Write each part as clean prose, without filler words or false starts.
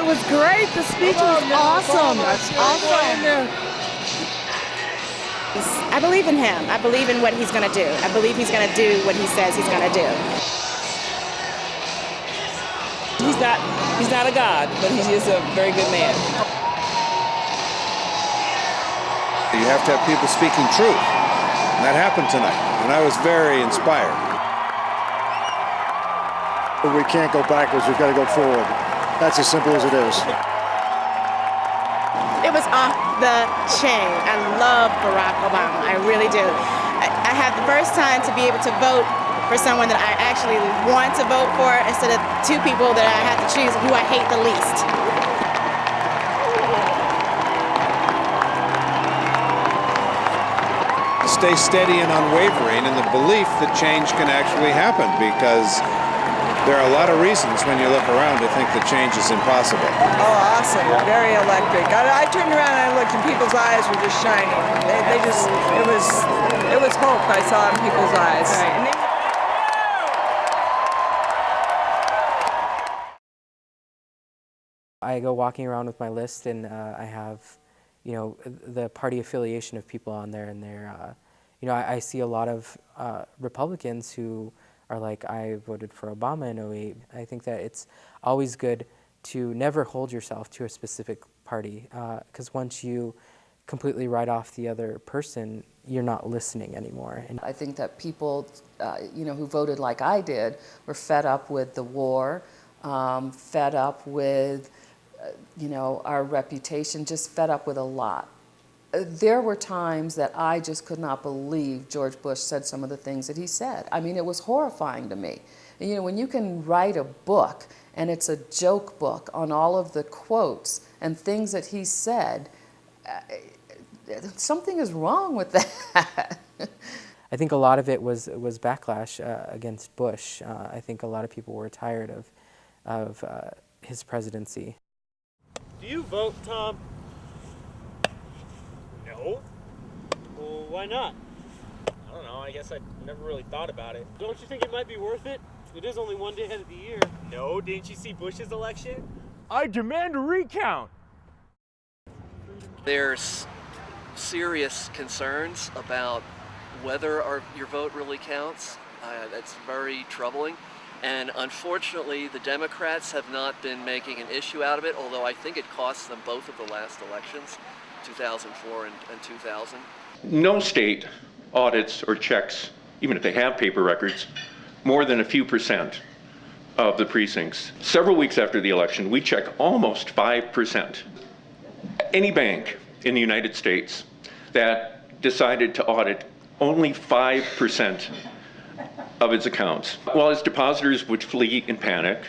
was great. The speech was awesome. Awesome. I believe in him. I believe in what he's going to do. I believe he's going to do what he says he's going to do. He's not a god, but he is a very good man. You have to have people speaking truth. And that happened tonight, and I was very inspired. We can't go backwards, we've got to go forward. That's as simple as it is. It was off the chain. I love Barack Obama. I really do. I had the first time to be able to vote for someone that I actually want to vote for instead of two people that I had to choose who I hate the least. Stay steady and unwavering in the belief that change can actually happen, because there are a lot of reasons when you look around to think that change is impossible. Oh, awesome. Very electric. I turned around and I looked and people's eyes were just shining. It was hope I saw in people's eyes. Right. I go walking around with my list, and I have, the party affiliation of people on there, and they're, I see a lot of Republicans who are like, I voted for Obama in '08. I think that it's always good to never hold yourself to a specific party, because once you completely write off the other person, you're not listening anymore. And I think that people, who voted like I did, were fed up with the war, fed up with, our reputation, just fed up with a lot. There were times that I just could not believe George Bush said some of the things that he said. I mean, it was horrifying to me. And, when you can write a book and it's a joke book on all of the quotes and things that he said, something is wrong with that. I think a lot of it was backlash against Bush. I think a lot of people were tired of his presidency. Do you vote, Tom? No. Well, why not? I don't know. I guess I never really thought about it. Don't you think it might be worth it? It is only one day ahead of the year. No, didn't you see Bush's election? I demand a recount. There's serious concerns about whether your vote really counts. That's very troubling. And unfortunately, the Democrats have not been making an issue out of it, although I think it cost them both of the last elections, 2004 and 2000. No state audits or checks, even if they have paper records, more than a few percent of the precincts. Several weeks after the election, we check almost 5%. Any bank in the United States that decided to audit only 5% of its accounts, while its depositors would flee in panic,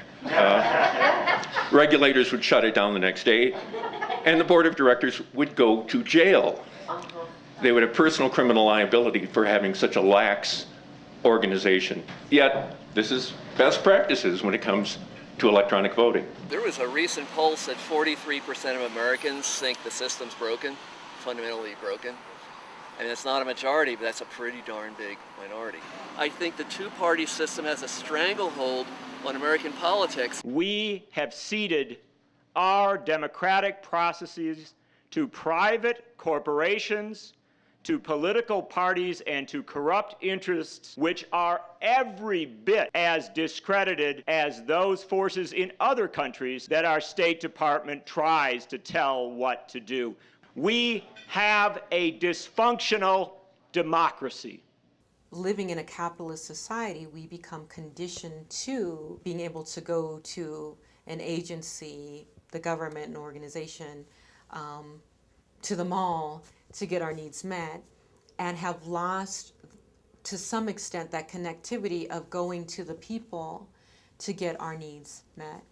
regulators would shut it down the next day, and the board of directors would go to jail. They would have personal criminal liability for having such a lax organization. Yet, this is best practices when it comes to electronic voting. There was a recent poll said 43% of Americans think the system's broken, fundamentally broken. I mean, it's not a majority, but that's a pretty darn big minority. I think the two-party system has a stranglehold on American politics. We have ceded our democratic processes to private corporations, to political parties, and to corrupt interests, which are every bit as discredited as those forces in other countries that our State Department tries to tell what to do. We have a dysfunctional democracy. Living in a capitalist society, we become conditioned to being able to go to an agency, the government, an organization, to the mall to get our needs met, and have lost, to some extent, that connectivity of going to the people to get our needs met.